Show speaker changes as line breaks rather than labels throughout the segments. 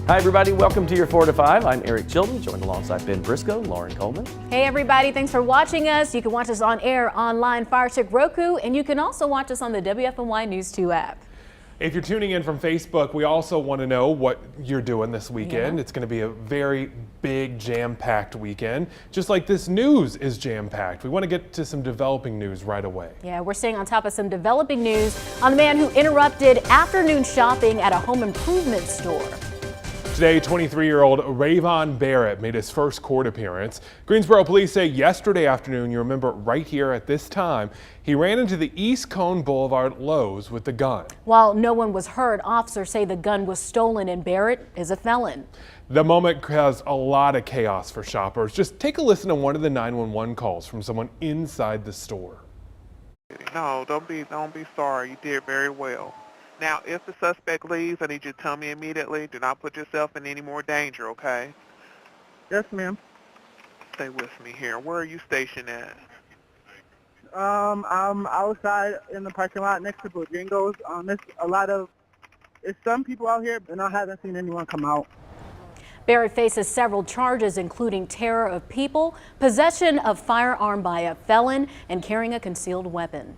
Hi everybody, welcome to your 4 to 5. I'm Eric Chilton, joined alongside Ben Briscoe, Lauren Coleman.
Hey everybody, thanks for watching us. You can watch us on air, online, Fire Stick, Roku, and you can also watch us on the WFNY News 2 app.
If you're tuning in from Facebook, we also want to know what you're doing this weekend. It's going to be a very big, jam-packed weekend, just like this news is jam-packed. We want to get to some developing news right away.
Yeah, we're staying on top of some developing news on the man who interrupted afternoon shopping at a home improvement store.
Today, 23-year-old Rayvon Barrett made his first court appearance. Greensboro police say yesterday afternoon, you remember right here at this time, he ran into the East Cone Boulevard Lowe's with the gun. While
no one was hurt, officers say the gun was stolen and Barrett is a felon.
The moment caused a lot of chaos for shoppers. Just take a listen to one of the 911 calls from someone inside the store.
No, don't be sorry. You did very well. Now, if the suspect leaves, I need you to tell me immediately. Do not put yourself in any more danger, okay?
Yes, ma'am.
Stay with me here. Where are you stationed at?
I'm outside in the parking lot next to Bojangles. There's some people out here, and I haven't seen anyone come out.
Barrett faces several charges, including terror of people, possession of firearm by a felon, and carrying a concealed weapon.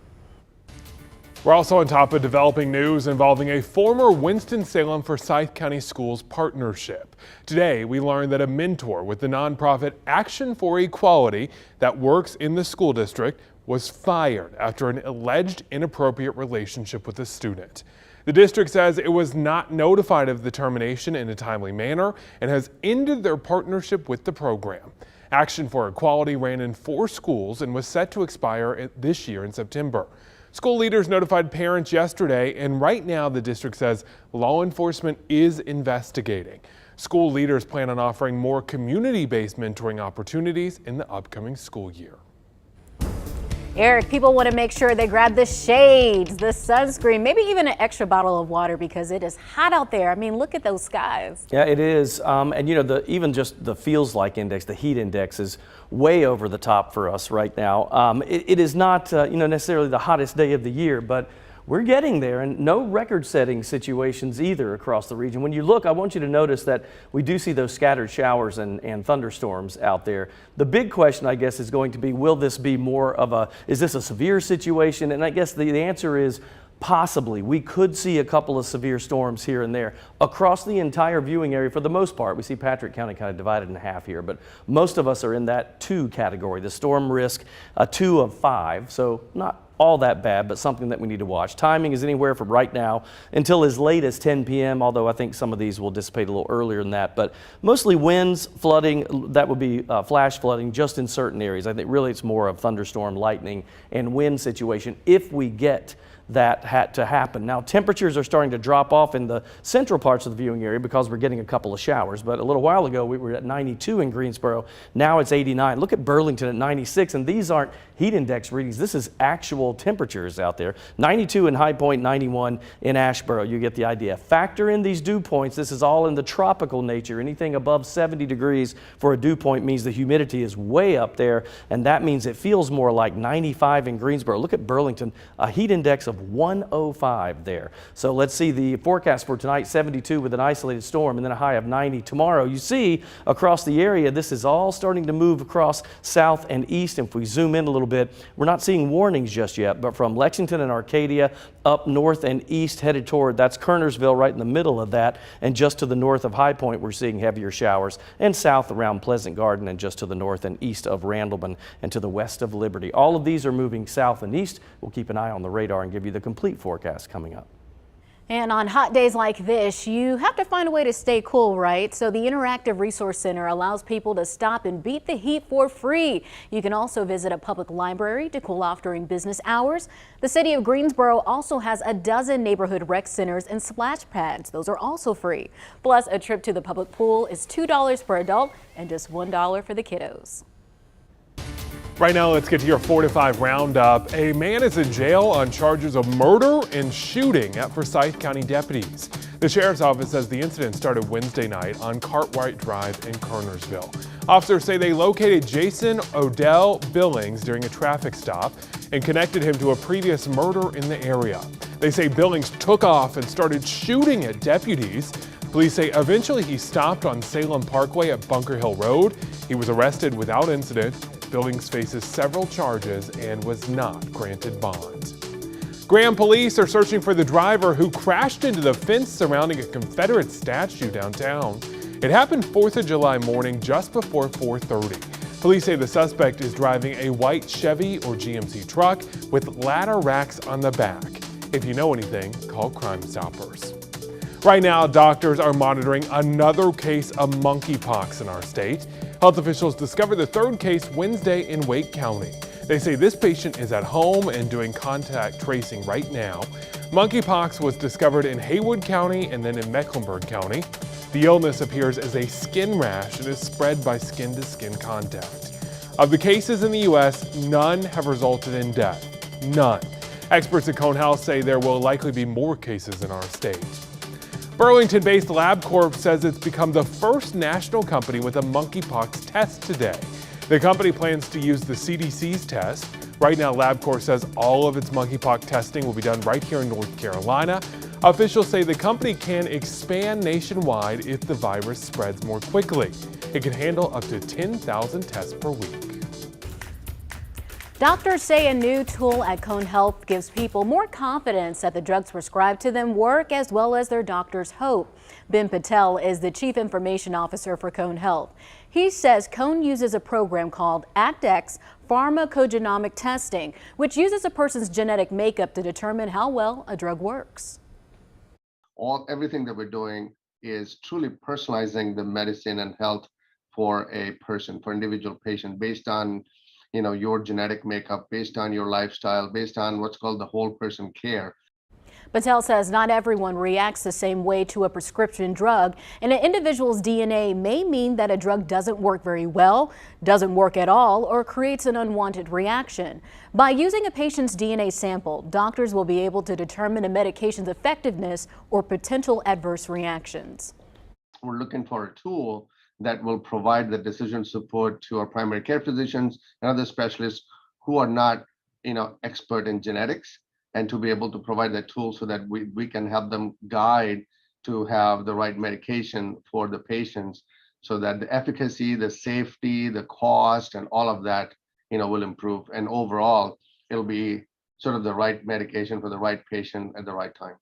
We're also on top of developing news involving a former Winston-Salem Forsyth County Schools partnership. Today, we learned that a mentor with the nonprofit Action for Equality that works in the school district was fired after an alleged inappropriate relationship with a student. The district says it was not notified of the termination in a timely manner and has ended their partnership with the program. Action for Equality ran in 4 schools and was set to expire this year in September. School leaders notified parents yesterday, and right now the district says law enforcement is investigating. School leaders plan on offering more community-based mentoring opportunities in the upcoming school year.
Eric, people want to make sure they grab the shades, the sunscreen, maybe even an extra bottle of water because it is hot out there. I mean, look at those skies.
Yeah, it is. And you know, even just the feels like index, the heat index is way over the top for us right now. It is not, necessarily the hottest day of the year, but we're getting there, and no record-setting situations either across the region. When you look, I want you to notice that we do see those scattered showers and thunderstorms out there. The big question, I guess, is going to be, will this be more of is this a severe situation? And I guess the answer is possibly. We could see a couple of severe storms here and there across the entire viewing area for the most part. We see Patrick County kind of divided in half here, but most of us are in that 2 category, the storm risk, a 2 of 5, so not all that bad, but something that we need to watch. Timing is anywhere from right now until as late as 10 p.m., although I think some of these will dissipate a little earlier than that. But mostly winds, flooding, that would be flash flooding just in certain areas. I think really it's more of thunderstorm, lightning, and wind situation if we get that had to happen. Now, temperatures are starting to drop off in the central parts of the viewing area because we're getting a couple of showers, but a little while ago we were at 92 in Greensboro. Now it's 89. Look at Burlington at 96, and these aren't heat index readings. This is actual temperatures out there. 92 in High Point, 91 in Asheboro. You get the idea. Factor in these dew points. This is all in the tropical nature. Anything above 70 degrees for a dew point means the humidity is way up there, and that means it feels more like 95 in Greensboro. Look at Burlington, a heat index of 105 there. So let's see the forecast for tonight, 72 with an isolated storm and then a high of 90 tomorrow. You see across the area, this is all starting to move across south and east. If we zoom in a little bit, we're not seeing warnings just yet, but from Lexington and Arcadia up north and east headed toward, that's Kernersville right in the middle of that, and just to the north of High Point we're seeing heavier showers, and south around Pleasant Garden and just to the north and east of Randleman and to the west of Liberty. All of these are moving south and east. We'll keep an eye on the radar and give you the complete forecast coming up.
And on hot days like this, you have to find a way to stay cool, right? So the Interactive Resource Center allows people to stop and beat the heat for free. You can also visit a public library to cool off during business hours. The city of Greensboro also has a dozen neighborhood rec centers and splash pads. Those are also free. Plus, a trip to the public pool is $2 per adult and just $1 for the kiddos.
Right now, let's get to your 4 to 5 roundup. A man is in jail on charges of murder and shooting at Forsyth County deputies. The sheriff's office says the incident started Wednesday night on Cartwright Drive in Kernersville. Officers say they located Jason Odell Billings during a traffic stop and connected him to a previous murder in the area. They say Billings took off and started shooting at deputies. Police say eventually he stopped on Salem Parkway at Bunker Hill Road. He was arrested without incident. Billings faces several charges and was not granted bond. Graham police are searching for the driver who crashed into the fence surrounding a Confederate statue downtown. It happened 4th of July morning just before 4:30. Police say the suspect is driving a white Chevy or GMC truck with ladder racks on the back. If you know anything, call Crime Stoppers. Right now, doctors are monitoring another case of monkeypox in our state. Health officials discovered the third case Wednesday in Wake County. They say this patient is at home and doing contact tracing right now. Monkeypox was discovered in Haywood County and then in Mecklenburg County. The illness appears as a skin rash and is spread by skin-to-skin contact. Of the cases in the U.S., none have resulted in death. None. Experts at Cone Health say there will likely be more cases in our state. Burlington-based LabCorp says it's become the first national company with a monkeypox test today. The company plans to use the CDC's test. Right now, LabCorp says all of its monkeypox testing will be done right here in North Carolina. Officials say the company can expand nationwide if the virus spreads more quickly. It can handle up to 10,000 tests per week.
Doctors say a new tool at Cone Health gives people more confidence that the drugs prescribed to them work as well as their doctors hope. Ben Patel is the Chief Information Officer for Cone Health. He says Cone uses a program called ACTX Pharmacogenomic testing, which uses a person's genetic makeup to determine how well a drug works.
Everything that we're doing is truly personalizing the medicine and health for a person, for individual patient, based on your genetic makeup, based on your lifestyle, based on what's called the whole person care.
Patel says not everyone reacts the same way to a prescription drug, and an individual's DNA may mean that a drug doesn't work very well, doesn't work at all, or creates an unwanted reaction. By using a patient's DNA sample, doctors will be able to determine a medication's effectiveness or potential adverse reactions.
We're looking for a tool that will provide the decision support to our primary care physicians and other specialists who are not, expert in genetics, and to be able to provide that tool so that we can help them guide to have the right medication for the patients, so that the efficacy, the safety, the cost, and all of that, will improve. And overall, it'll be sort of the right medication for the right patient at the right time.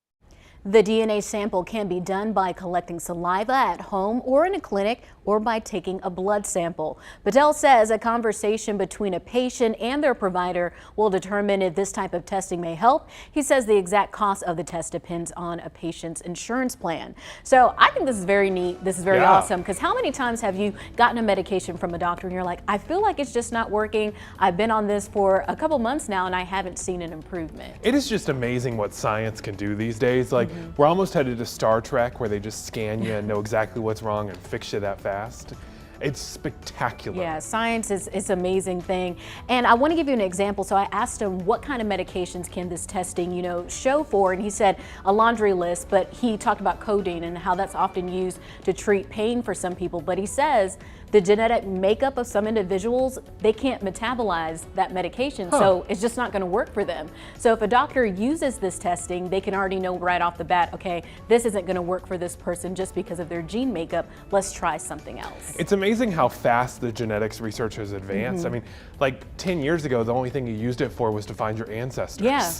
The DNA sample can be done by collecting saliva at home or in a clinic, or by taking a blood sample. Patel says a conversation between a patient and their provider will determine if this type of testing may help. He says the exact cost of the test depends on a patient's insurance plan. So I think this is very neat. This is very awesome, because how many times have you gotten a medication from a doctor and you're like, I feel like it's just not working. I've been on this for a couple months now and I haven't seen an improvement.
It is just amazing what science can do these days. Like, we're almost headed to Star Trek, where they just scan you and know exactly what's wrong and fix you that fast. It's spectacular.
Yeah, science is an amazing thing. And I want to give you an example. So I asked him what kind of medications can this testing, show for, and he said a laundry list, but he talked about codeine and how that's often used to treat pain for some people. But he says the genetic makeup of some individuals, they can't metabolize that medication, so it's just not going to work for them. So if a doctor uses this testing, they can already know right off the bat, okay, this isn't going to work for this person just because of their gene makeup. Let's try something else.
It's amazing how fast the genetics research has advanced. I mean, like 10 years ago, the only thing you used it for was to find your ancestors.
Yeah.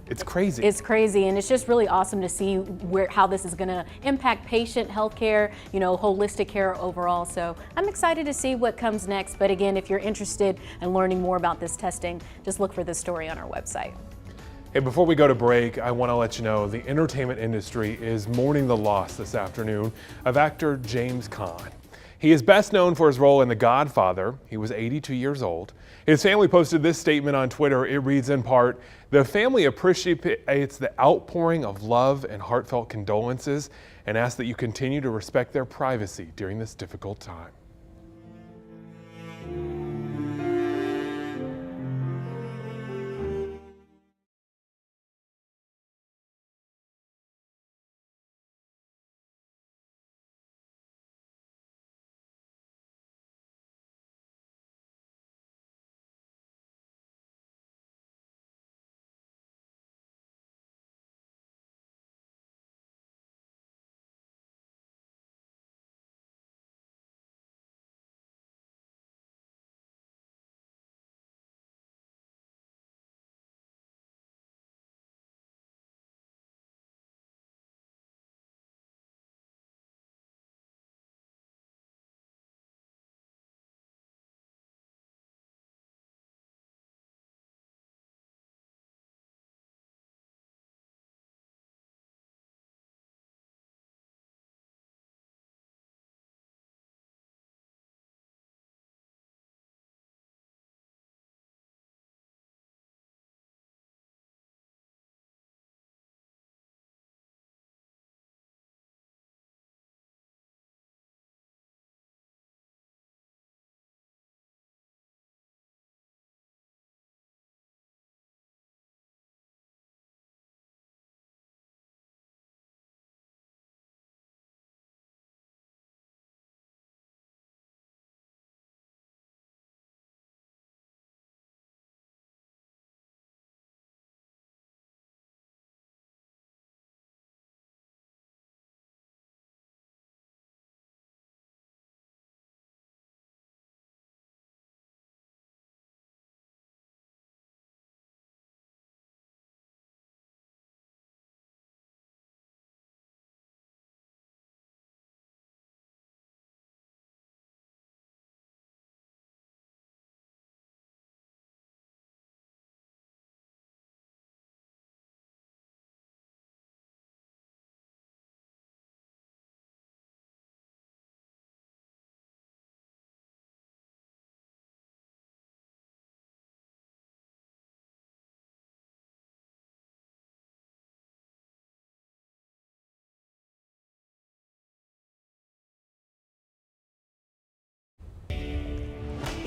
It's crazy.
It's crazy, and it's just really awesome to see how this is going to impact patient health care, holistic care overall. So I'm excited to see what comes next. But again, if you're interested in learning more about this testing, just look for this story on our website.
Hey, before we go to break, I want to let you know the entertainment industry is mourning the loss this afternoon of actor James Caan. He is best known for his role in The Godfather. He was 82 years old. His family posted this statement on Twitter. It reads in part, "The family appreciates the outpouring of love and heartfelt condolences and asks that you continue to respect their privacy during this difficult time."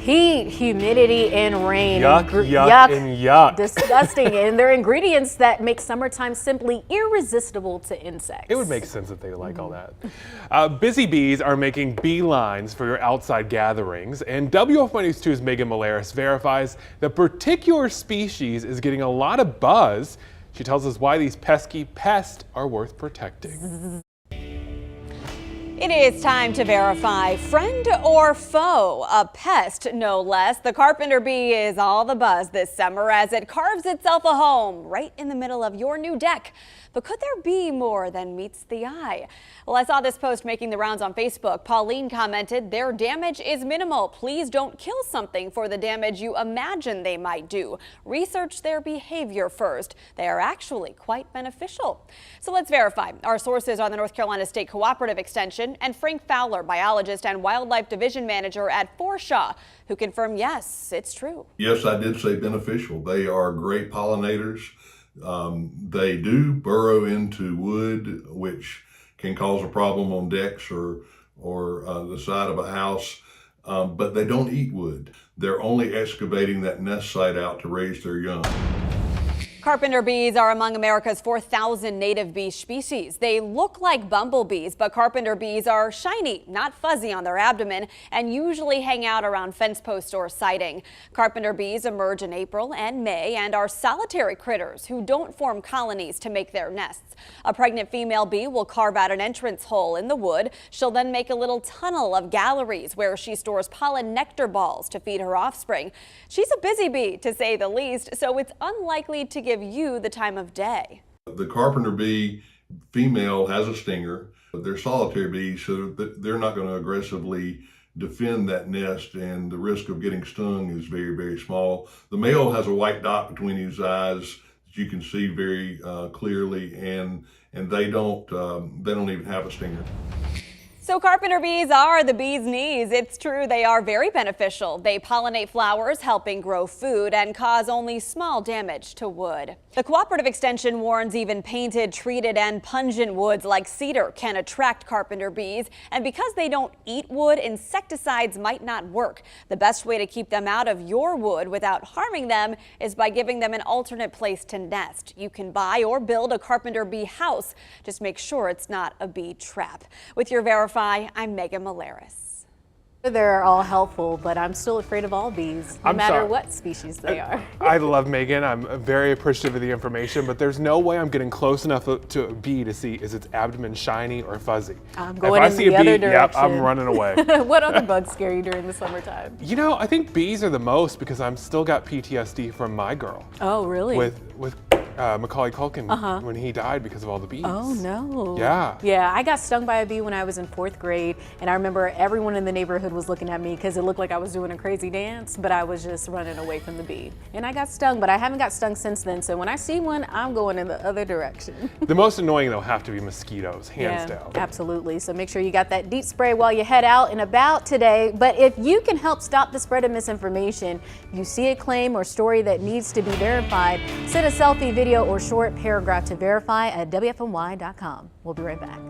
Heat, humidity, and rain.
Yuck, yuck, and yuck.
Disgusting. And they're ingredients that make summertime simply irresistible to insects.
It would make sense that they like all that. Busy bees are making beelines for your outside gatherings, and WFY News 2's Megan Malaris verifies the particular species is getting a lot of buzz. She tells us why these pesky pests are worth protecting.
It is time to verify friend or foe, a pest no less. The Carpenter bee is all the buzz this summer as it carves itself a home right in the middle of your new deck. But could there be more than meets the eye? Well, I saw this post making the rounds on Facebook. Pauline commented, "Their damage is minimal. Please don't kill something for the damage you imagine they might do. Research their behavior first. They are actually quite beneficial." So let's verify. Our sources are the North Carolina State Cooperative Extension and Frank Fowler, biologist and wildlife division manager at Forshaw, who confirm, yes, it's true.
Yes, I did say beneficial. They are great pollinators. They do burrow into wood, which can cause a problem on decks or the side of a house, but they don't eat wood. They're only excavating that nest site out to raise their young.
Carpenter bees are among America's 4,000 native bee species. They look like bumblebees, but carpenter bees are shiny, not fuzzy on their abdomen, and usually hang out around fence posts or siding. Carpenter bees emerge in April and May and are solitary critters who don't form colonies to make their nests. A pregnant female bee will carve out an entrance hole in the wood. She'll then make a little tunnel of galleries where she stores pollen nectar balls to feed her offspring. She's a busy bee, to say the least, so it's unlikely to give you the time of day.
The carpenter bee female has a stinger. They're solitary bees, so they're not going to aggressively defend that nest, and the risk of getting stung is very, very small. The male has a white dot between his eyes that you can see very clearly, and they don't even have a stinger.
So carpenter bees are the bee's knees. It's true, they are very beneficial. They pollinate flowers, helping grow food, and cause only small damage to wood. The Cooperative Extension warns even painted, treated, and pungent woods like cedar can attract carpenter bees. And because they don't eat wood, insecticides might not work. The best way to keep them out of your wood without harming them is by giving them an alternate place to nest. You can buy or build a carpenter bee house. Just make sure it's not a bee trap. With your Verify, I'm Megan Malaris.
They're all helpful, but I'm still afraid of all bees, no matter what species they are.
I love Megan. I'm very appreciative of the information, but there's no way I'm getting close enough to a bee to see is its abdomen shiny or fuzzy.
I'm going
if I
in
see
the
a bee,
other direction.
Yep, I'm running away.
What other bugs scare you during the summertime?
You know, I think bees are the most because I'm still got PTSD from my girl.
Oh, really?
With Macaulay Culkin when he died because of all the bees.
Oh, no.
Yeah.
Yeah, I got stung by a bee when I was in 4th grade, and I remember everyone in the neighborhood was looking at me because it looked like I was doing a crazy dance, but I was just running away from the bee. And I got stung, but I haven't got stung since then, so when I see one, I'm going in the other direction.
The most annoying, though, have to be mosquitoes, hands down.
Absolutely. So make sure you got that DEET spray while you head out and about today. But if you can help stop the spread of misinformation, you see a claim or story that needs to be verified, send a selfie, video, or short paragraph to verify at WFNY.com. We'll be right back.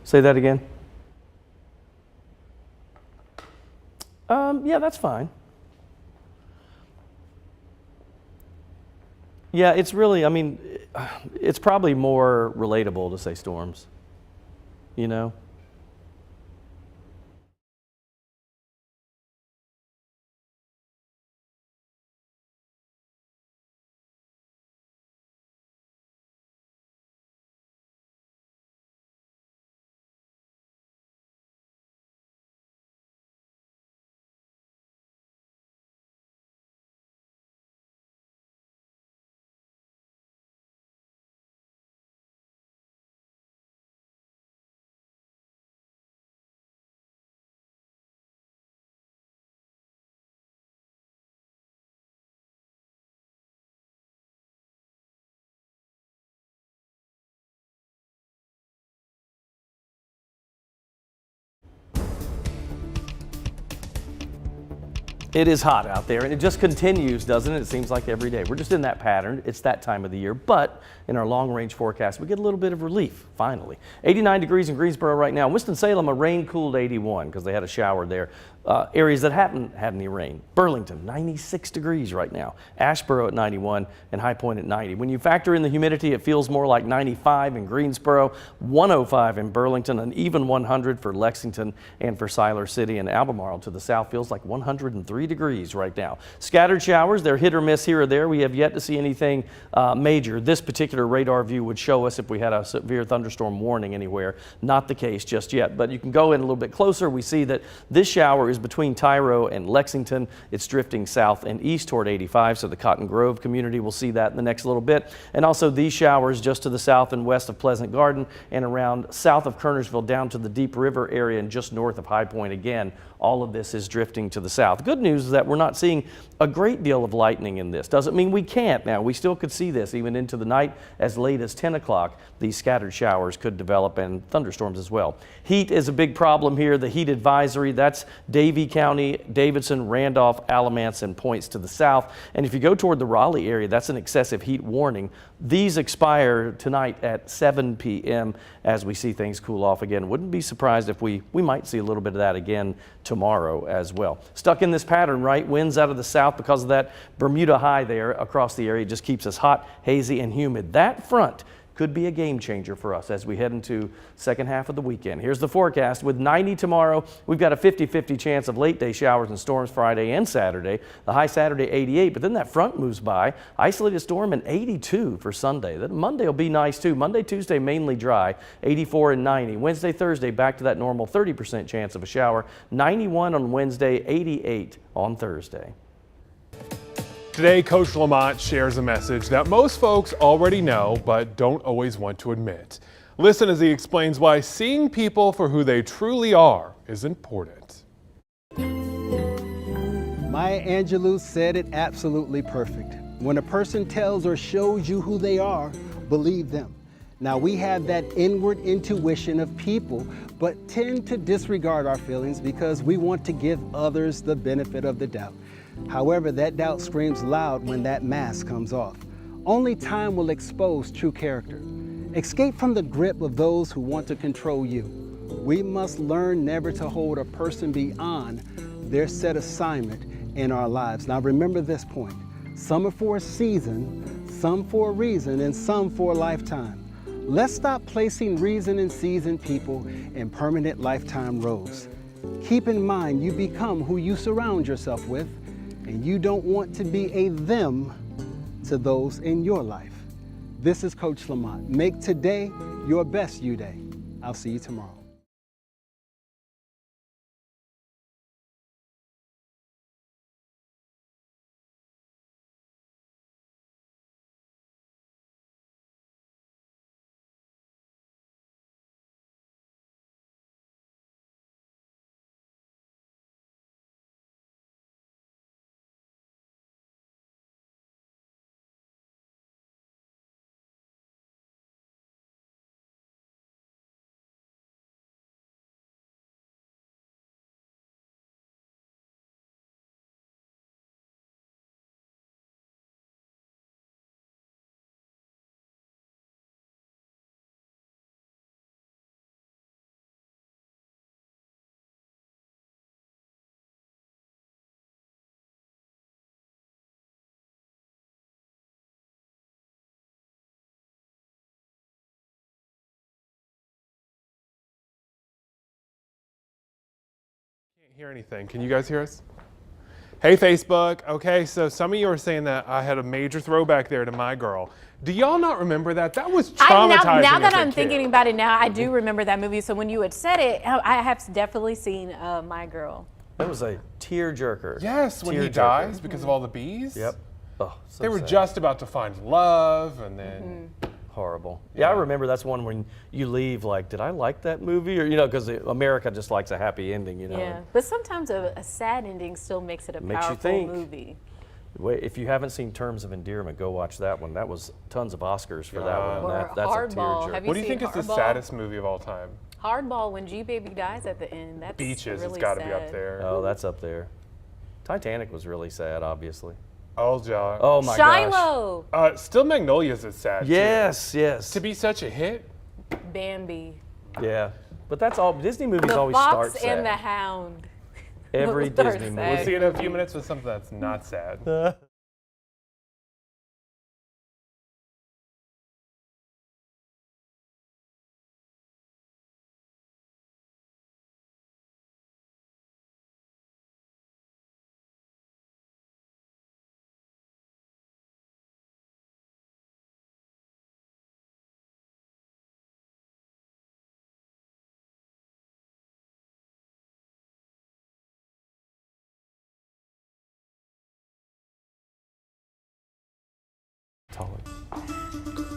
Say that again. Yeah, that's fine. Yeah, it's really, I mean, it's probably more relatable to say storms, you know? It is hot out there, and it just continues, doesn't it? It seems like every day. We're just in that pattern. It's that time of the year, but in our long-range forecast, we get a little bit of relief, finally. 89 degrees in Greensboro right now. Winston-Salem, a rain-cooled 81 because they had a shower there. Areas that haven't had any rain. Burlington, 96 degrees right now. Asheboro at 91 and High Point at 90. When you factor in the humidity, it feels more like 95 in Greensboro, 105 in Burlington, and even 100 for Lexington and for Siler City, and Albemarle to the south feels like 103 degrees right now. Scattered showers, they're hit or miss here or there. We have yet to see anything major. This particular radar view would show us if we had a severe thunderstorm warning anywhere. Not the case just yet, but you can go in a little bit closer. We see that this shower is between Tyro and Lexington. It's drifting south and east toward 85, so the Cotton Grove community will see that in the next little bit. And also these showers just to the south and west of Pleasant Garden and around south of Kernersville down to the Deep River area and just north of High Point again. All of this is drifting to the south. Good news is that we're not seeing a great deal of lightning in this. Doesn't mean we can't now. We still could see this even into the night as late as 10 o'clock. These scattered showers could develop and thunderstorms as well. Heat is a big problem here. The heat advisory, that's Davie County, Davidson, Randolph, Alamance, and points to the south. And if you go toward the Raleigh area, that's an excessive heat warning. These expire tonight at 7 p.m. as we see things cool off again. Wouldn't be surprised if we might see a little bit of that again tomorrow as well. Stuck in this pattern, right? Winds out of the south because of that Bermuda high there across the area. It just keeps us hot, hazy, and humid. That front could be a game changer for us as we head into second half of the weekend. Here's the forecast. With 90 tomorrow, we've got a 50-50 chance of late day showers and storms Friday and Saturday. The high Saturday 88, but then that front moves by. Isolated storm and 82 for Sunday. Then Monday will be nice too. Monday, Tuesday mainly dry, 84 and 90. Wednesday, Thursday back to that normal 30% chance of a shower. 91 on Wednesday, 88 on Thursday.
Today, Coach Lamont shares a message that most folks already know, but don't always want to admit. Listen as he explains why seeing people for who they truly are is important.
Maya Angelou said it absolutely perfect. When a person tells or shows you who they are, believe them. Now, we have that inward intuition of people, but tend to disregard our feelings because we want to give others the benefit of the doubt. However, that doubt screams loud when that mask comes off. Only time will expose true character. Escape from the grip of those who want to control you. We must learn never to hold a person beyond their set assignment in our lives. Now remember this point. Some are for a season, some for a reason, and some for a lifetime. Let's stop placing reason and season people in permanent lifetime roles. Keep in mind you become who you surround yourself with, and you don't want to be a them to those in your life. This is Coach Lamont. Make today your best you day. I'll see you tomorrow.
hear anything. Can you guys hear us? Hey, Facebook. Okay, so some of you are saying that I had a major throwback there to My Girl. Do y'all not remember that? That was traumatizing.
Now that
as a
I'm
kid.
thinking about it now, I do remember that movie. So when you had said it, I have definitely seen My Girl.
That was a tearjerker.
Yes, when he
Tearjerker.
dies because of all the bees.
Yep. Oh, so
They were
sad.
just about to find love, and then
Horrible. Yeah, I remember that's one when you leave like, did I like that movie? Or, because America just likes a happy ending,
Yeah, but sometimes a sad ending still makes it a
Makes you
powerful
think.
movie.
Wait, if you haven't seen Terms of Endearment, go watch that one. That was tons of Oscars for that one.
Or
That's a
Hardball.
tearjerker.
Have
what do you
seen
think is the
Hardball?
saddest movie of all time?
Hardball, when G-Baby dies at the end. That's
Beaches,
really
it's got to be
sad.
up there.
Oh, that's up there. Titanic was really sad, obviously.
Oh, John.
Oh my gosh.
Shiloh.
Still Magnolias is sad. too.
Yes, yes.
To be such a hit.
Bambi.
Yeah, but that's all. Disney movies
The
always start
Fox
sad.
and the Hound.
Every
Those are
Disney
sad.
We'll
movie.
see in a few minutes with something that's not sad.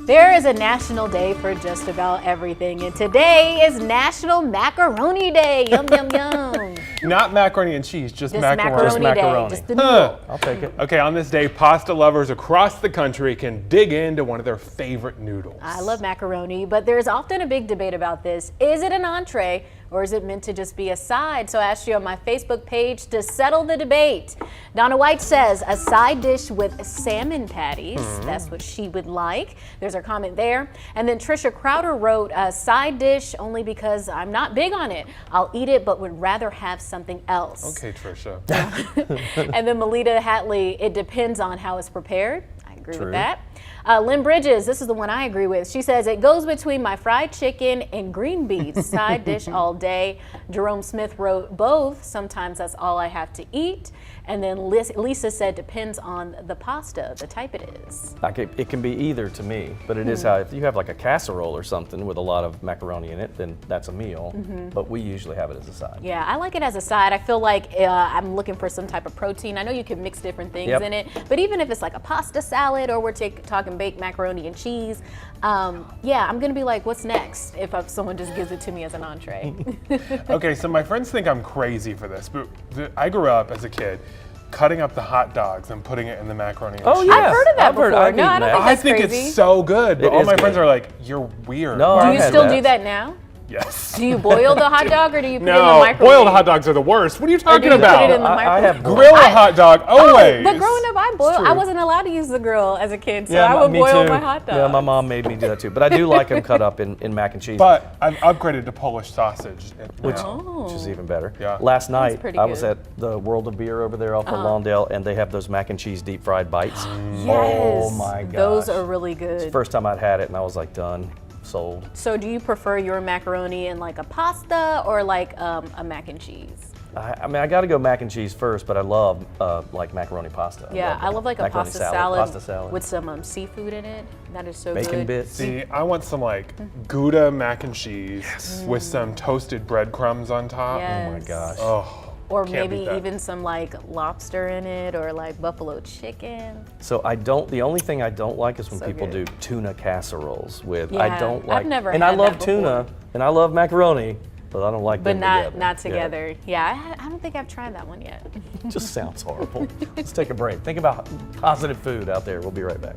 There is a national day for just about everything, and today is National Macaroni Day. Yum, yum, yum.
Not macaroni and cheese, just
Just
macaroni.
macaroni day.
macaroni.
Just the noodle.
I'll take it.
Okay, on this day, pasta lovers across the country can dig into one of their favorite noodles.
I love macaroni, but there's often a big debate about this. Is it an entree or is it meant to just be a side? So I asked you on my Facebook page to settle the debate. Donna White says a side dish with salmon patties. That's what she would like. There's her comment there. And then Trisha Crowder wrote a side dish only because I'm not big on it. I'll eat it, but would rather have something else.
Okay, Trisha.
And then Melita Hatley, it depends on how it's prepared. I agree
True.
with that. Lynn Bridges, this is the one I agree with. She says, it goes between my fried chicken and green beans, side dish all day. Jerome Smith wrote both. Sometimes that's all I have to eat. And then Lisa said, depends on the pasta, the type it is.
Like it can be either to me, but it is how, if you have like a casserole or something with a lot of macaroni in it, then that's a meal. But we usually have it as a side.
Yeah, I like it as a side. I feel like I'm looking for some type of protein. I know you can mix different things
Yep.
in it, but even if it's like a pasta salad or we're talking baked macaroni and cheese, yeah, I'm gonna be like, what's next if someone just gives it to me as an entree?
Okay, so my friends think I'm crazy for this, but I grew up as a kid cutting up the hot dogs and putting it in the macaroni and
Oh,
cheese.
yeah.
I've heard of that before.
I've
No, I
eaten
don't
that.
think
I
that's
think
crazy.
it's so good, but
It
all
is
my friends
good.
are like, you're weird.
No,
Do
I've
you
had
still
that.
do that now?
Yes.
Do you boil the hot dog or do you put it in the
No,
microwave?
boiled hot dogs are the worst. What are you
Or do
talking
you put
about?
it in the
I
microwave?
have boiled.
Grill a hot dog always.
But growing up, I boiled.
true.
I wasn't allowed to use the grill as a kid, so
Yeah,
I would
me
boil
too.
my hot dogs.
Yeah, my mom made me do that too. But I do like them cut up in mac and cheese,
But I've upgraded to Polish sausage.
which
now.
is even better.
Yeah.
Last night,
pretty
I was
good.
at the World of Beer over there off of Lawndale, and they have those mac and cheese deep fried bites.
Yes,
Oh my gosh.
those are really good.
First time I'd had it, and I was like, done, sold.
So do you prefer your macaroni in like a pasta or like a mac and cheese?
I mean, I got to go mac and cheese first, but I love like macaroni pasta.
Yeah, I love like a
macaroni
pasta
salad
salad with some seafood in it. That is so
bacon
good.
bits.
See, I want some like Gouda mac and cheese with some toasted breadcrumbs on top.
Yes.
Oh my gosh.
Oh,
Or
can't beat
maybe
that.
even some like lobster in it or like buffalo chicken.
So the only thing I don't like is when
So
people
good.
do tuna casseroles with,
Yeah,
I don't
I've
like.
never
and I
had
love
that
tuna,
before.
and I love macaroni, but I don't like
But
them
not
together.
together. Yeah, I don't think I've tried that one yet.
Yeah. Just sounds horrible. Let's take a break. Think about positive food out there. We'll be right back.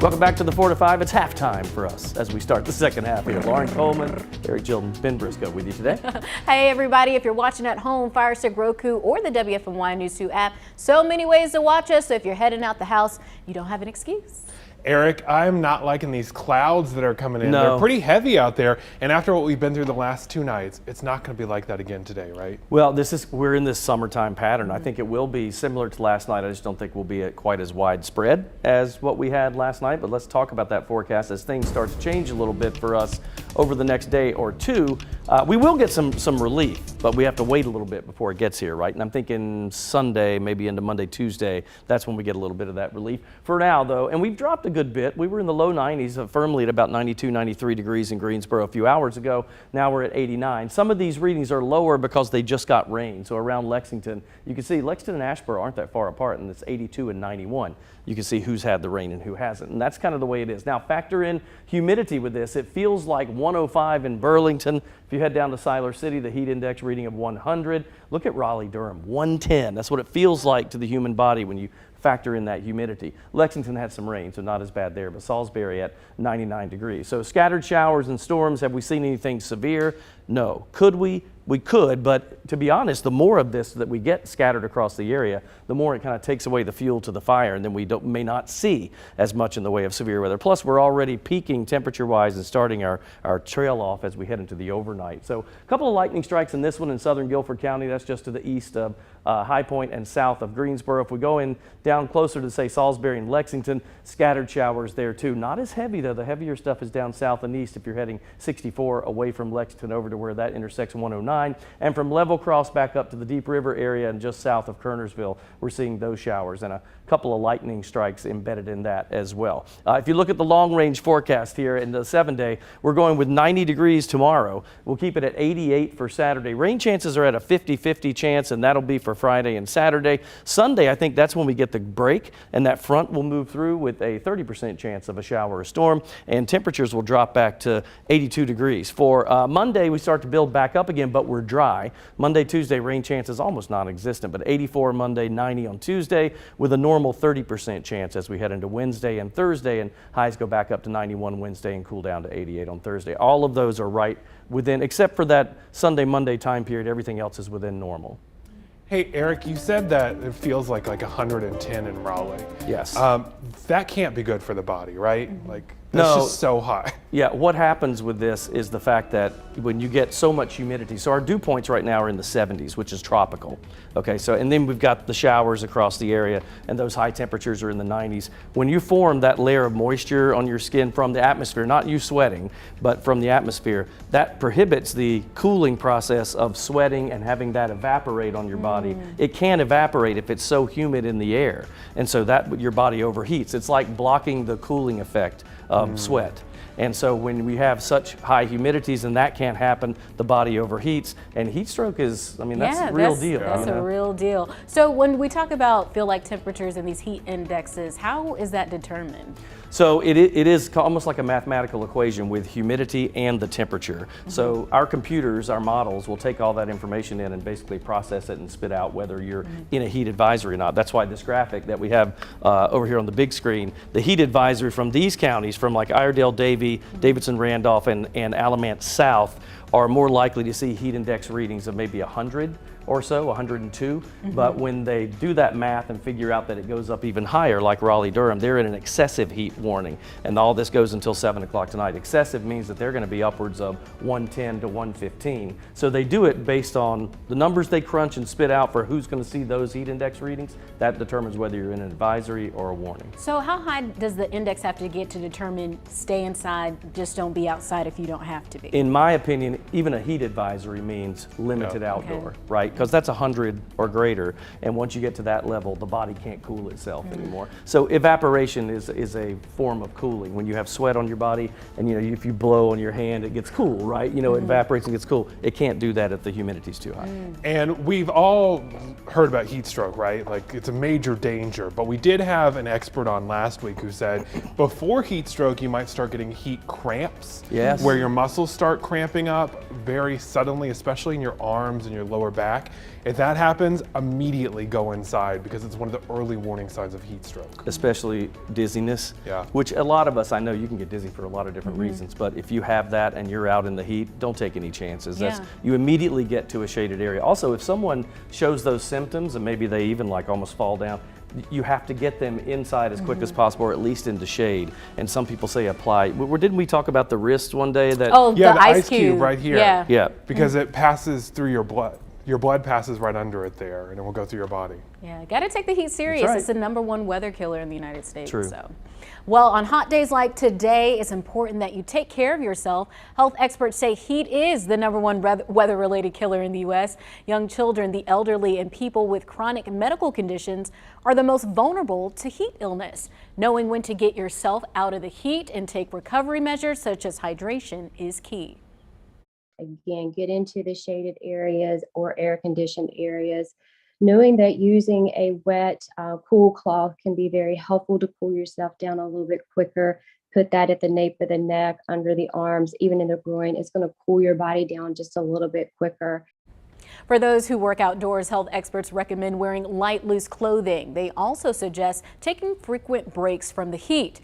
Welcome back to the 4 to 5. It's halftime for us as we start the second half here. Lauren Coleman, Eric Chilton, Ben Briscoe with you today.
Hey everybody, if you're watching at home, Fire Stick, Roku, or the WFMY News 2 app, so many ways to watch us. So if you're heading out the house, you don't have an excuse.
Eric, I'm not liking these clouds that are coming in.
No.
They're pretty heavy out there. And after what we've been through the last 2 nights, it's not going to be like that again today, right?
Well, we're in this summertime pattern. I think it will be similar to last night. I just don't think we'll be quite as widespread as what we had last night. But let's talk about that forecast as things start to change a little bit for us over the next day or two. We will get some relief, but we have to wait a little bit before it gets here, right? And I'm thinking Sunday, maybe into Monday, Tuesday, that's when we get a little bit of that relief. For now, though, and we've dropped a good bit. We were in the low 90s, firmly at about 92, 93 degrees in Greensboro a few hours ago. Now we're at 89. Some of these readings are lower because they just got rain. So around Lexington, you can see Lexington and Asheboro aren't that far apart, and it's 82 and 91. You can see who's had the rain and who hasn't. And that's kind of the way it is. Now factor in humidity with this. It feels like 105 in Burlington. If you head down to Siler City, the heat index reading of 100. Look at Raleigh-Durham, 110. That's what it feels like to the human body when you factor in that humidity. Lexington had some rain, so not as bad there, but Salisbury at 99 degrees. So scattered showers and storms. Have we seen anything severe? No. Could we? We could, but to be honest, the more of this that we get scattered across the area, the more it kind of takes away the fuel to the fire, and then we may not see as much in the way of severe weather. Plus, we're already peaking temperature-wise and starting our trail off as we head into the overnight. So a couple of lightning strikes in this one in southern Guilford County. That's just to the east of High Point and south of Greensboro. If we go in down closer to, say, Salisbury and Lexington, scattered showers there too. Not as heavy, though. The heavier stuff is down south and east if you're heading 64 away from Lexington over to where that intersects 109. And from Level Cross back up to the Deep River area and just south of Kernersville, we're seeing those showers and a couple of lightning strikes embedded in that as well. If you look at the long-range forecast here in the 7-day, we're going with 90 degrees tomorrow. We'll keep it at 88 for Saturday. Rain chances are at a 50-50 chance, and that'll be for Friday and Saturday. Sunday, I think that's when we get the break, and that front will move through with a 30% chance of a shower or storm, and temperatures will drop back to 82 degrees. For Monday, we start to build back up again, but we're dry. Monday, Tuesday, rain chances almost non-existent, but 84 Monday, 90 on Tuesday, with a normal 30% chance as we head into Wednesday and Thursday, and highs go back up to 91 Wednesday and cool down to 88 on Thursday. All of those are right within, except for that Sunday, Monday time period, everything else is within normal.
Hey, Eric, you said that it feels like 110 in Raleigh.
Yes.
That can't be good for the body, right? Like,
No.
that's just so hot.
Yeah, what happens with this is the fact that when you get so much humidity, so our dew points right now are in the 70s, which is tropical. Okay, so, and then we've got the showers across the area, and those high temperatures are in the 90s. When you form that layer of moisture on your skin from the atmosphere, not you sweating, but from the atmosphere, that prohibits the cooling process of sweating and having that evaporate on your body. It can't evaporate if it's so humid in the air, and so that your body overheats. It's like blocking the cooling effect of sweat. And so when we have such high humidities and that can't happen, the body overheats. And heat stroke is, I mean, that's the real deal.
That's a real deal. So when we talk about feel-like temperatures and these heat indexes, how is that determined?
So it is almost like a mathematical equation with humidity and the temperature. So our computers, our models, will take all that information in and basically process it and spit out whether you're in a heat advisory or not. That's why this graphic that we have over here on the big screen, the heat advisory from these counties, from like Iredell, Davie, Davidson, Randolph, and Alamance South, are more likely to see heat index readings of maybe 100 or so, 102. But when they do that math and figure out that it goes up even higher, like Raleigh-Durham, they're in an excessive heat warning. And all this goes until 7 o'clock tonight. Excessive means that they're going to be upwards of 110 to 115. So they do it based on the numbers they crunch and spit out for who's going to see those heat index readings. That determines whether you're in an advisory or a warning.
So how high does the index have to get to determine stay inside, just don't be outside if you don't have to be?
In my opinion, even a heat advisory means limited outdoor, right? Because that's 100 or greater, and once you get to that level, the body can't cool itself anymore. So evaporation is a form of cooling. When you have sweat on your body, and if you blow on your hand, it gets cool, right? It evaporates and gets cool. It can't do that if the humidity's too high.
And we've all heard about heat stroke, right? Like, it's a major danger, but we did have an expert on last week who said before heat stroke, you might start getting heat cramps.
Yes.
Where your muscles start cramping up very suddenly, especially in your arms and your lower back. neck. If that happens, immediately go inside because it's one of the early warning signs of heat stroke.
Especially dizziness,
Yeah.
which a lot of us, I know you can get dizzy for a lot of different reasons, but if you have that and you're out in the heat, don't take any chances.
Yeah.
You immediately get to a shaded area. Also, if someone shows those symptoms and maybe they even like almost fall down, you have to get them inside as quick as possible, or at least into shade. And some people say apply. Didn't we talk about the wrist one day? That
Oh,
Yeah,
the
the
ice cube
right here.
Yeah.
yeah.
Because it passes through your blood. Your blood passes right under it there, and it will go through your body.
Yeah, got to take the heat serious.
right.
It's the #1 weather killer in the United States.
True.
So, well, on hot days like today, it's important that you take care of yourself. Health experts say heat is the #1 weather-related killer in the U.S. Young children, the elderly, and people with chronic medical conditions are the most vulnerable to heat illness. Knowing when to get yourself out of the heat and take recovery measures such as hydration is key.
Again, get into the shaded areas or air-conditioned areas. Knowing that using a wet, cool cloth can be very helpful to cool yourself down a little bit quicker. Put that at the nape of the neck, under the arms, even in the groin. It's going to cool your body down just a little bit quicker.
For those who work outdoors, health experts recommend wearing light, loose clothing. They also suggest taking frequent breaks from the heat.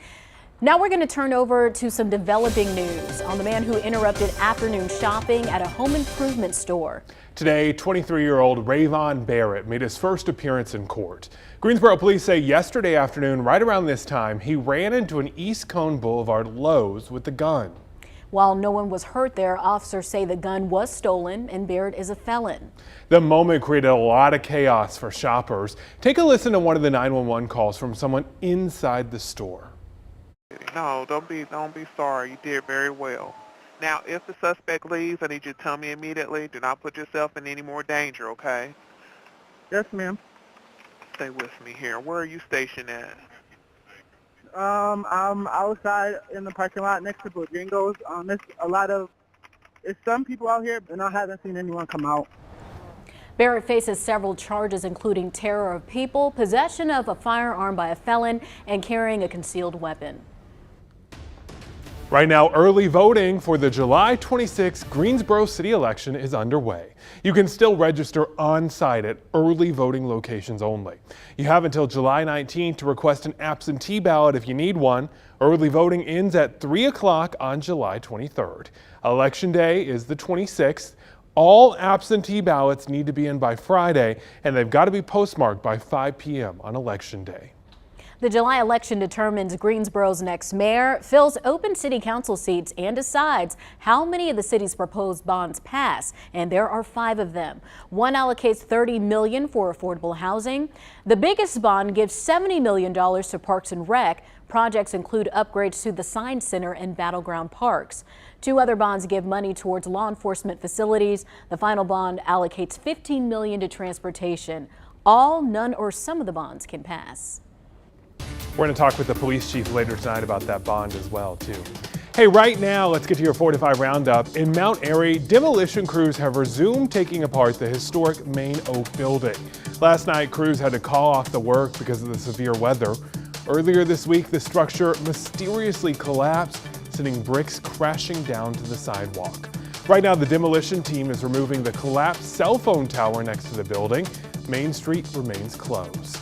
Now we're going to turn over to some developing news on the man who interrupted afternoon shopping at a home improvement store.
Today, 23-year-old Rayvon Barrett made his first appearance in court. Greensboro police say yesterday afternoon, right around this time, he ran into an East Cone Boulevard Lowe's with a gun.
While no one was hurt there, officers say the gun was stolen and Barrett is a felon.
The moment created a lot of chaos for shoppers. Take a listen to one of the 911 calls from someone inside the store.
No, don't be sorry. You did very well. Now, if the suspect leaves, I need you to tell me immediately. Do not put yourself in any more danger, okay?
Yes, ma'am.
Stay with me here. Where are you stationed at?
I'm outside in the parking lot next to Bojangles. It's some people out here, and I haven't seen anyone come out.
Barrett faces several charges, including terror of people, possession of a firearm by a felon, and carrying a concealed weapon.
Right now, early voting for the July 26 Greensboro city election is underway. You can still register on site at early voting locations only. You have until July 19 to request an absentee ballot if you need one. Early voting ends at 3 o'clock on July 23rd. Election day is the 26th. All absentee ballots need to be in by Friday, and they've got to be postmarked by 5 p.m. on Election Day.
The July election determines Greensboro's next mayor, fills open city council seats, and decides how many of the city's proposed bonds pass, and there are 5 of them. One allocates $30 million for affordable housing. The biggest bond gives $70 million to Parks and Rec. Projects include upgrades to the Science Center and Battleground Parks. 2 other bonds give money towards law enforcement facilities. The final bond allocates $15 million to transportation. All, none, or some of the bonds can pass.
We're going to talk with the police chief later tonight about that bond as well, too. Hey, right now, let's get to your 4 to 5 roundup. In Mount Airy, demolition crews have resumed taking apart the historic Main Oak building. Last night, crews had to call off the work because of the severe weather. Earlier this week, the structure mysteriously collapsed, sending bricks crashing down to the sidewalk. Right now, the demolition team is removing the collapsed cell phone tower next to the building. Main Street remains closed.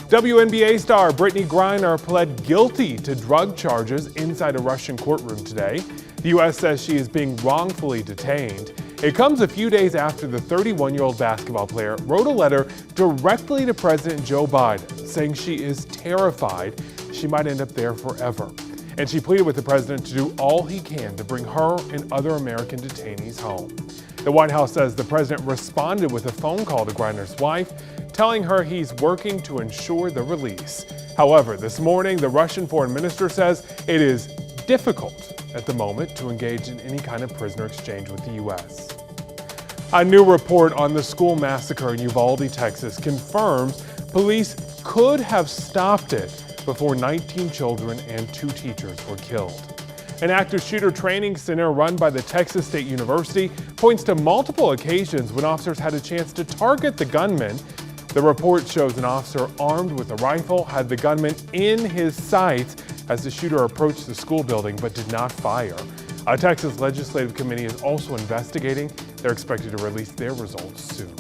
WNBA star Brittany Griner pled guilty to drug charges inside a Russian courtroom today. The U.S. says she is being wrongfully detained. It comes a few days after the 31-year-old basketball player wrote a letter directly to President Joe Biden, saying she is terrified she might end up there forever. And she pleaded with the president to do all he can to bring her and other American detainees home. The White House says the president responded with a phone call to Griner's wife, telling her he's working to ensure the release. However, this morning, the Russian foreign minister says it is difficult at the moment to engage in any kind of prisoner exchange with the U.S. A new report on the school massacre in Uvalde, Texas, confirms police could have stopped it before 19 children and 2 teachers were killed. An active shooter training center run by the Texas State University points to multiple occasions when officers had a chance to target the gunman. The report shows an officer armed with a rifle had the gunman in his sights as the shooter approached the school building but did not fire. A Texas legislative committee is also investigating. They're expected to release their results soon.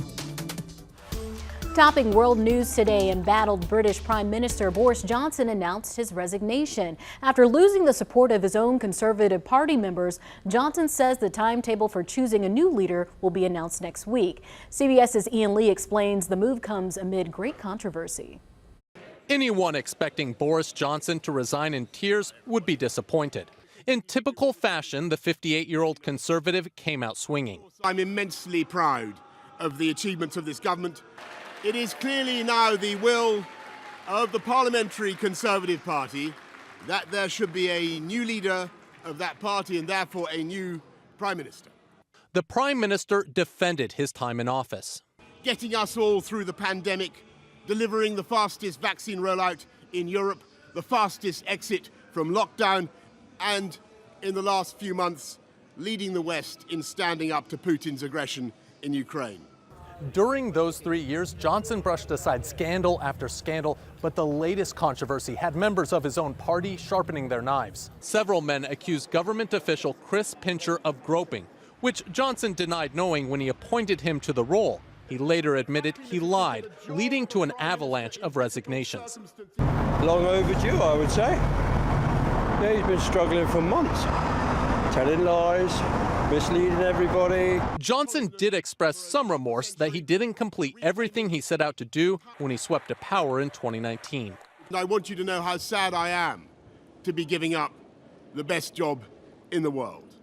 Topping world news today, embattled British Prime Minister Boris Johnson announced his resignation. After losing the support of his own Conservative Party members, Johnson says the timetable for choosing a new leader will be announced next week. CBS's Ian Lee explains the move comes amid great controversy.
Anyone expecting Boris Johnson to resign in tears would be disappointed. In typical fashion, the 58-year-old Conservative came out swinging.
I'm immensely proud of the achievements of this government. It is clearly now the will of the Parliamentary Conservative Party that there should be a new leader of that party and therefore a new Prime Minister.
The Prime Minister defended his time in office.
Getting us all through the pandemic, delivering the fastest vaccine rollout in Europe, the fastest exit from lockdown, and in the last few months, leading the West in standing up to Putin's aggression in Ukraine.
During those 3 years, Johnson brushed aside scandal after scandal, but the latest controversy had members of his own party sharpening their knives. Several men accused government official Chris Pincher of groping, which Johnson denied knowing when he appointed him to the role. He later admitted he lied, leading to an avalanche of resignations.
Long overdue, I would say. Yeah, he's been struggling for months, telling lies, misleading everybody.
Johnson did express some remorse that he didn't complete everything he set out to do when he swept to power in 2019.
I want you to know how sad I am to be giving up the best job in the world.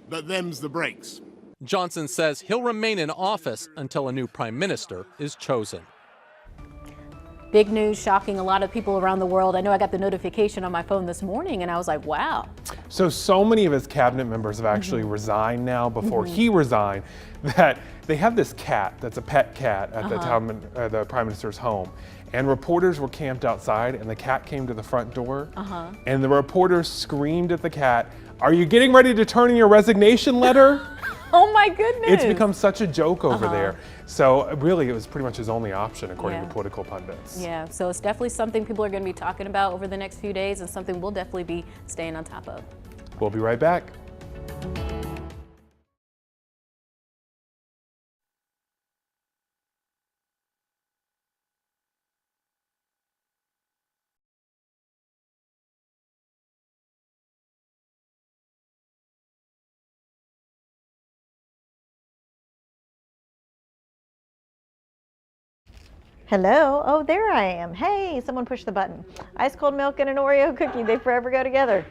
But them's the breaks.
Johnson says he'll remain in office until a new prime minister is chosen.
Big news shocking a lot of people around the world. I know I got the notification on my phone this morning and I was like, wow.
So many of his cabinet members have actually resigned now before he resigned, that they have this cat that's a pet cat at the Prime Minister's home. And reporters were camped outside and the cat came to the front door and the reporters screamed at the cat, "Are you getting ready to turn in your resignation letter?"
Oh my goodness.
It's become such a joke over there. So really it was pretty much his only option according to political pundits.
Yeah, so it's definitely something people are going to be talking about over the next few days and something we'll definitely be staying on top of.
We'll be right back.
Hello. Oh, there I am. Hey, someone pushed the button. Ice cold milk and an Oreo cookie, they forever go together.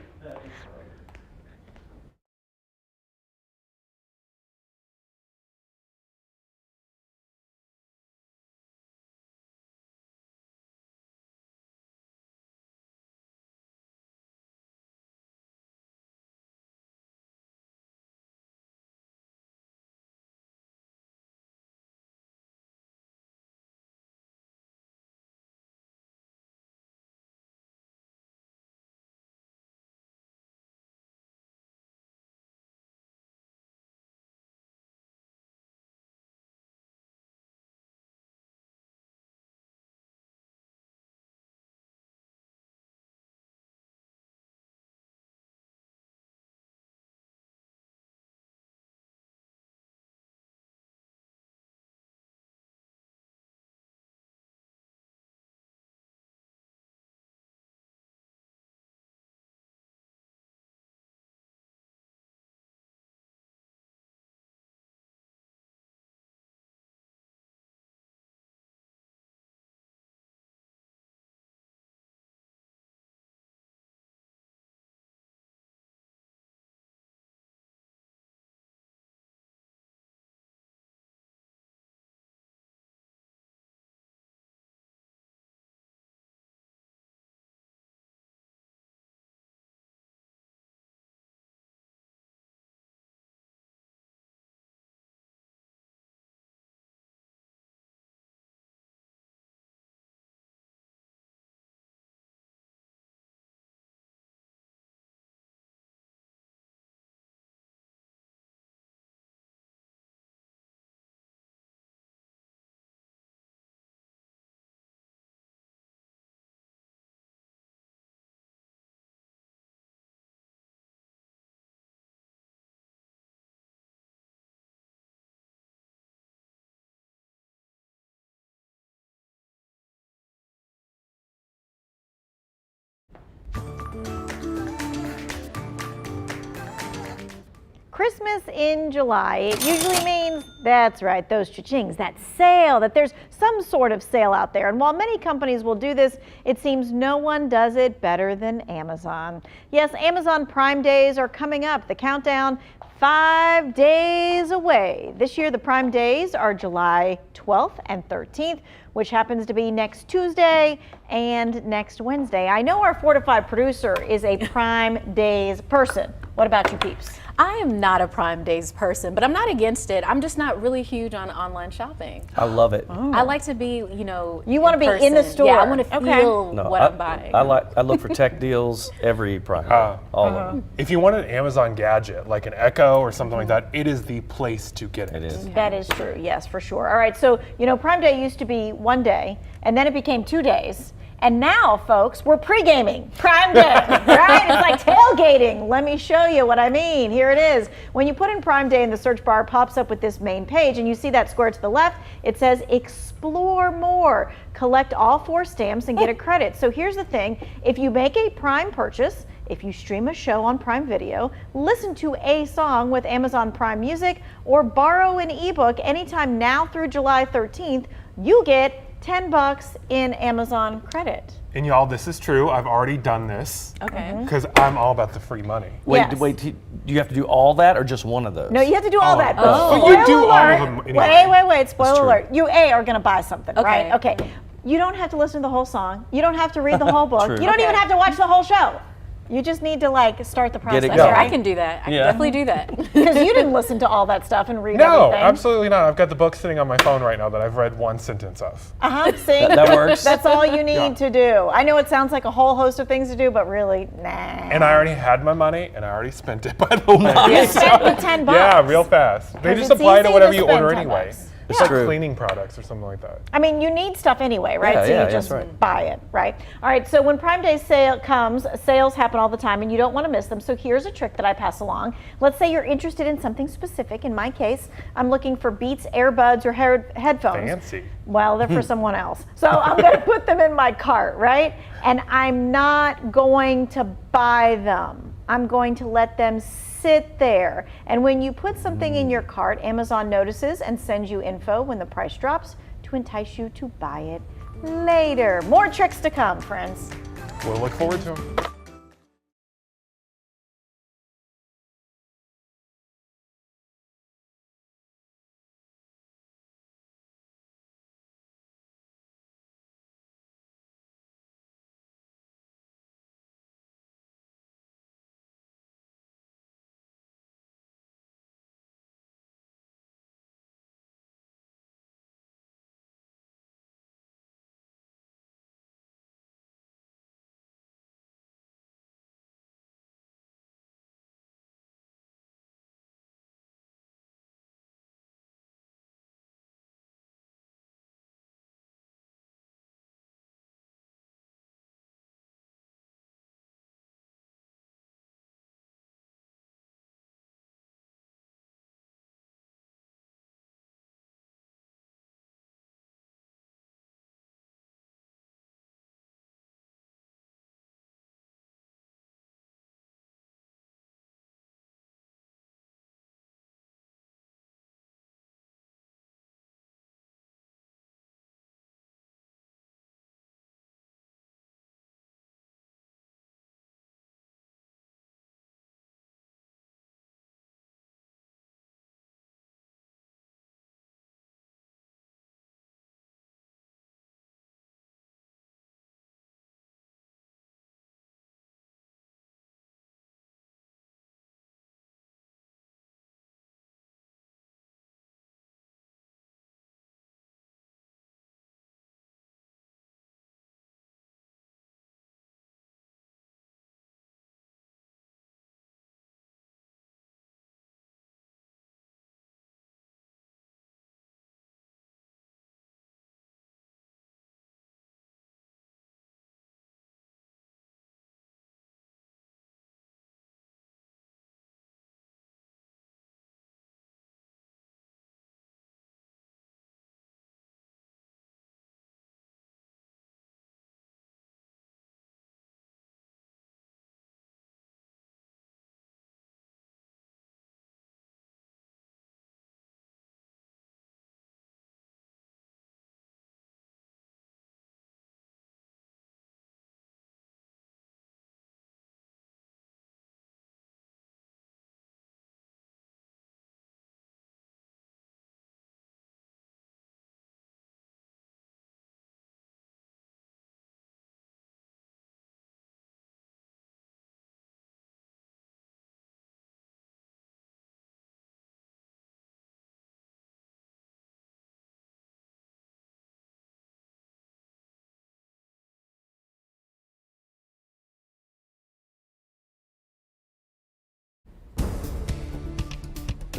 Christmas in July. It usually means, that's right, those cha-chings, that sale, that there's some sort of sale out there. And while many companies will do this, it seems no one does it better than Amazon. Yes, Amazon Prime Days are coming up. The countdown, 5 days away. This year, the Prime Days are July 12th and 13th, which happens to be next Tuesday and next Wednesday. I know our 4 to 5 producer is a Prime Days person. What about you peeps?
I am not a Prime Days person, but I'm not against it. I'm just not really huge on online shopping.
I love it.
I like to be, you know,
You want to be in the store.
Yeah, I want to feel what I'm buying.
I look for tech deals every Prime Day, all of them.
If you want an Amazon gadget, like an Echo or something like that, it is the place to get it.
It is.
That is true, yes, for sure. All right, so, you know, Prime Day used to be 1 day, and then it became 2 days. And now, folks, we're pre-gaming Prime Day, right? It's like tailgating. Let me show you what I mean. Here it is. When you put in Prime Day in the search bar, it pops up with this main page, and you see that square to the left. It says Explore More. Collect all 4 stamps and get a credit. So here's the thing. If you make a Prime purchase, if you stream a show on Prime Video, listen to a song with Amazon Prime Music, or borrow an ebook anytime now through July 13th, you get $10 in Amazon credit.
And y'all, this is true. I've already done this.
Okay.
Because I'm all about the free money.
Wait,
Yes.
wait, do you have to do all that or just one of those?
No, you have to do all that. But
But
spoiler
you do all
alert,
of them anyway.
Wait. Spoiler
true.
alert. You are going to buy something, right?
Okay.
Okay. You don't have to listen to the whole song. You don't have to read the whole book.
True.
You don't even
Okay.
have to watch the whole show. You just need to like start the process,
it
Sure,
going.
right?
I can do that. I can
Yeah.
definitely do that.
Because you didn't listen to all that stuff and read
No,
everything.
absolutely not. I've got the book sitting on my phone right now that I've read 1 sentence of.
See?
That works.
That's all you need
Yeah.
to do. I know it sounds like a whole host of things to do, but really, nah.
And I already had my money, and I already spent it, by the way.
You spent the $10.
Yeah, real fast. They
'Cause
just
it's
apply to
easy
whatever
to
you
spend
order
$10.
anyway.
It's
Like
true.
cleaning products or something like that.
I mean, you need stuff anyway, right?
Yeah,
So
yeah,
you just
that's right.
buy it, right? All right, so when Prime Day sale comes, sales happen all the time and you don't want to miss them. So here's a trick that I pass along. Let's say you're interested in something specific. In my case, I'm looking for Beats earbuds or headphones.
Fancy.
Well, they're for someone else. So I'm going to put them in my cart, right? And I'm not going to buy them. I'm going to let them sit there. And when you put something in your cart, Amazon notices and sends you info when the price drops to entice you to buy it later. More tricks to come, friends.
We'll look forward to them.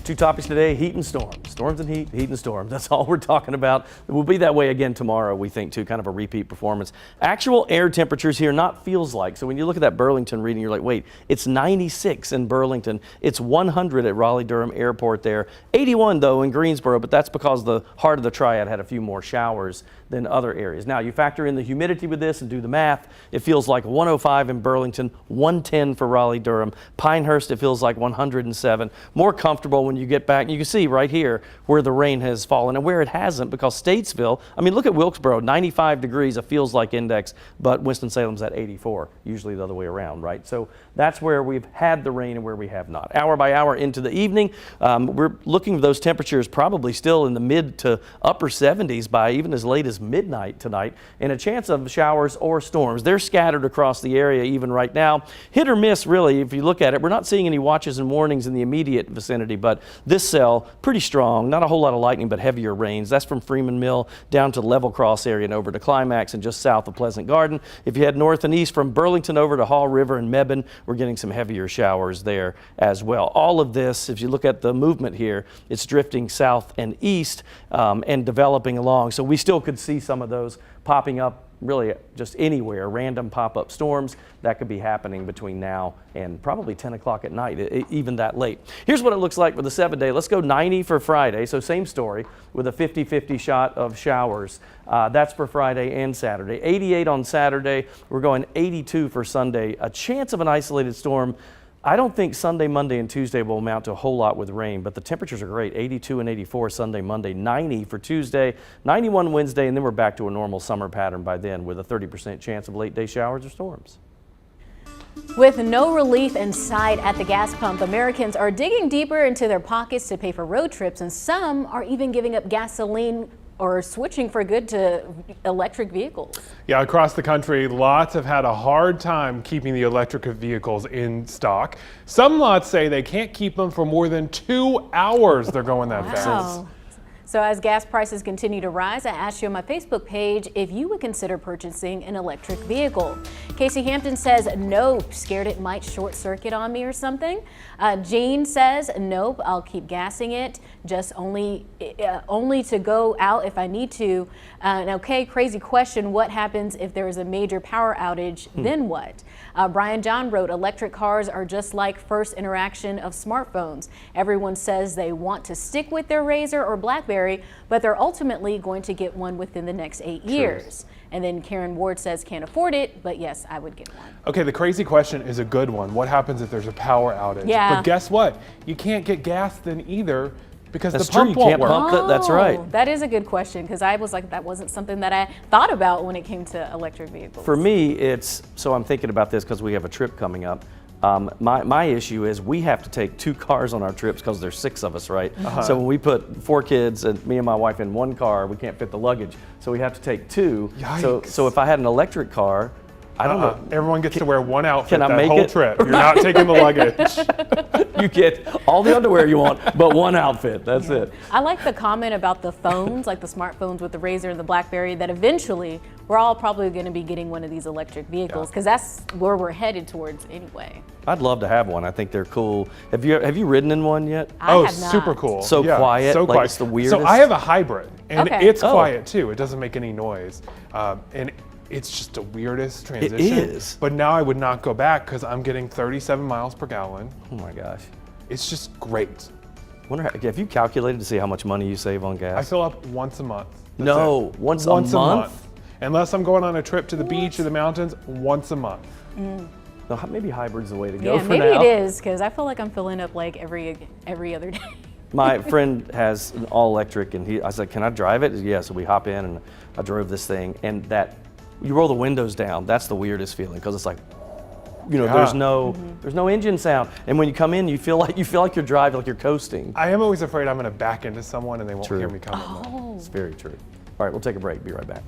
two topics today, heat and storms. Storms and heat, heat and storms. That's all we're talking about. It will be that way again tomorrow, we think, too, kind of a repeat performance. Actual air temperatures here, not feels like. So when you look at that Burlington reading, you're like, wait, it's 96 in Burlington. It's 100 at Raleigh-Durham Airport there. 81, though, in Greensboro, but that's because the heart of the triad had a few more showers than other areas. Now, you factor in the humidity with this and do the math. It feels like 105 in Burlington, 110 for Raleigh-Durham. Pinehurst, it feels like 107. More comfortable when you get back. You can see right here where the rain has fallen and where it hasn't, because Statesville, I mean, look at Wilkesboro, 95 degrees, a feels like index, but Winston-Salem's at 84, usually the other way around, right? So that's where we've had the rain and where we have not. Hour by hour into the evening, we're looking for those temperatures probably still in the mid to upper 70s by even as late as midnight tonight, and a chance of showers or storms. They're scattered across the area even right now. Hit or miss, really, if you look at it. We're not seeing any watches and warnings in the immediate vicinity, but this cell, pretty strong. Not a whole lot of lightning, but heavier rains. That's from Freeman Mill down to Level Cross area and over to Climax and just south of Pleasant Garden. If you head north and east from Burlington over to Hall River and Mebane, we're getting some heavier showers there as well. All of this, if you look at the movement here, it's drifting south and east and developing along. So we still could see some of those popping up really just anywhere, random pop-up storms that could be happening between now and probably 10 o'clock at night, even that late. Here's what it looks like for the 7-day. Let's go 90 for Friday, so same story with a 50-50 shot of showers. That's for Friday and Saturday. 88 on Saturday. We're going 82 for Sunday. A chance of an isolated storm. I don't think Sunday, Monday, and Tuesday will amount to a whole lot with rain, but the temperatures are great. 82 and 84 Sunday, Monday, 90 for Tuesday, 91 Wednesday, and then we're back to a normal summer pattern by then with a 30% chance of late-day showers or storms.
With no relief in sight at the gas pump, Americans are digging deeper into their pockets to pay for road trips, and some are even giving up gasoline or switching for good to electric vehicles.
Yeah, across the country, lots have had a hard time keeping the electric vehicles in stock. Some lots say they can't keep them for more than 2 hours. They're going that fast.
So as gas prices continue to rise, I asked you on my Facebook page if you would consider purchasing an electric vehicle. Casey Hampton says, nope, scared it might short circuit on me or something. Jean says, nope, I'll keep gassing it, just only to go out if I need to. Okay, crazy question, what happens if there is a major power outage, then what? Brian John wrote, electric cars are just like first interaction of smartphones. Everyone says they want to stick with their Razr or BlackBerry, but they're ultimately going to get one within the next 8 years. And then Karen Ward says can't afford it, but yes, I would get one.
Okay, the crazy question is a good one. What happens if there's a power outage?
Yeah.
But guess what? You can't get gas then either, because
That's
the pump
true. You
won't
can't
work.
pump it. That's right.
That is a good question, because I was like, that wasn't something that I thought about when it came to electric vehicles.
For me, it's, so I'm thinking about this because we have a trip coming up. My issue is we have to take 2 cars on our trips because there's 6 of us, right? So when we put 4 kids and me and my wife in one car, we can't fit the luggage. So we have to take 2.
Yikes.
So if I had an electric car, I don't know.
Everyone gets to wear one outfit
I
that
make
whole
it?
trip. You're not taking the luggage.
You get all the underwear you want, but one outfit. That's it.
I like the comment about the phones, like the smartphones with the Razr and the BlackBerry, that eventually we're all probably going to be getting one of these electric vehicles, because that's where we're headed towards anyway.
I'd love to have one. I think they're cool. Have you ridden in one yet?
I have not.
Super cool.
So
Yeah,
quiet.
So
like
quiet.
it's the weirdest.
So I have a hybrid, and
Okay.
it's quiet too. It doesn't make any noise, and it's just the weirdest transition.
It is.
But now I would not go back because I'm getting 37 miles per gallon.
Oh my gosh.
It's just great.
Wonder have you calculated to see how much money you save on gas?
I fill up once a month. That's
No,
it.
once a month?
Unless I'm going on a trip to the beach or the mountains, once a month.
No, maybe hybrid's the way to go
Yeah,
for
maybe
now.
it is, because I feel like I'm filling up like every other day.
My friend has an all electric, and I said, "Can I drive it?" Yeah, so we hop in, and I drove this thing, and that you roll the windows down. That's the weirdest feeling, because it's like, you know, there's no engine sound, and when you come in, you feel like you're driving, like you're coasting.
I am always afraid I'm going to back into someone and they won't
True.
hear me coming.
It's very true. All right, we'll take a break. Be right back.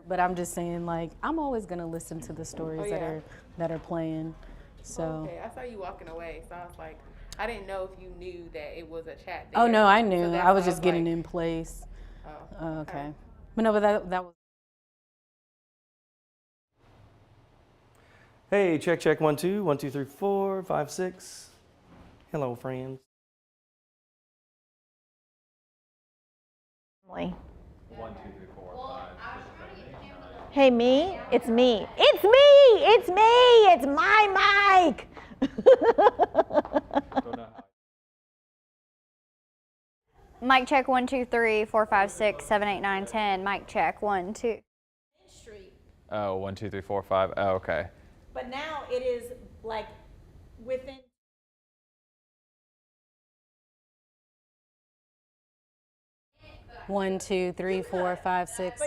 But I'm just saying, like, I'm always gonna listen to the stories that are playing. So.
Okay, I saw you walking away, so I was like, I didn't know if you knew that it was a chat there.
Oh no, I knew.
So
I was just getting in place.
Oh,
okay. But no, but that was.
Hey, check, check, 1, 2, 1, 2, 3, 4, 5, 6. Hello, friends.
1, 2, 3, 4, 5. Hey, me? It's me. It's me! It's me! It's my mic!
Mic check 1, 2, 3, 4, 5, 6, 7, 8, 9, 10. Mic check 1, 2.
Oh, 1, 2, 3, 4, 5. Oh, okay.
But now it is like within.
One, 2, 3, 4, 5, 6.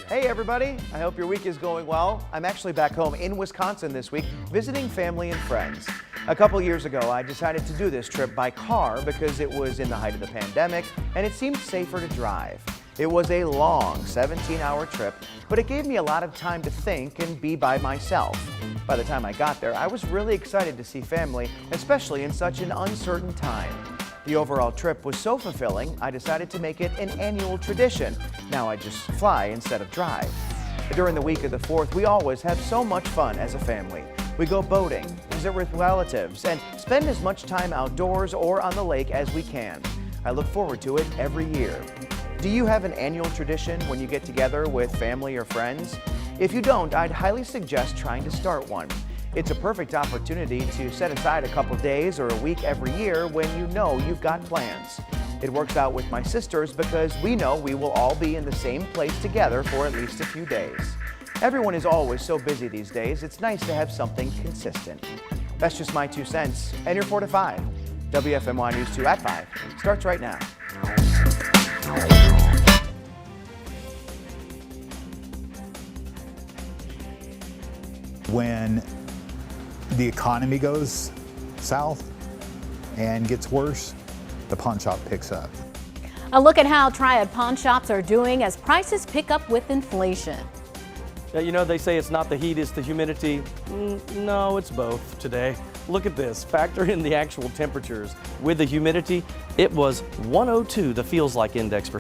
Hey everybody, I hope your week is going well. I'm actually back home in Wisconsin this week, visiting family and friends. A couple years ago, I decided to do this trip by car because it was in the height of the pandemic and it seemed safer to drive. It was a long 17-hour trip, but it gave me a lot of time to think and be by myself. By the time I got there, I was really excited to see family, especially in such an uncertain time. The overall trip was so fulfilling, I decided to make it an annual tradition. Now I just fly instead of drive. During the week of the 4th, we always have so much fun as a family. We go boating, visit with relatives, and spend as much time outdoors or on the lake as we can. I look forward to it every year. Do you have an annual tradition when you get together with family or friends? If you don't, I'd highly suggest trying to start one. It's a perfect opportunity to set aside a couple days or a week every year when you know you've got plans. It works out with my sisters because we know we will all be in the same place together for at least a few days. Everyone is always so busy these days, it's nice to have something consistent. That's just my 2 cents, and your 4 to 5. WFMY News 2 at 5 starts right now.
When the economy goes south and gets worse, the pawn shop picks up.
A look at how Triad pawn shops are doing as prices pick up with inflation.
Yeah, you know, they say it's not the heat, it's the humidity. No, it's both today. Look at this. Factor in the actual temperatures. With the humidity, it was 102, the feels like index for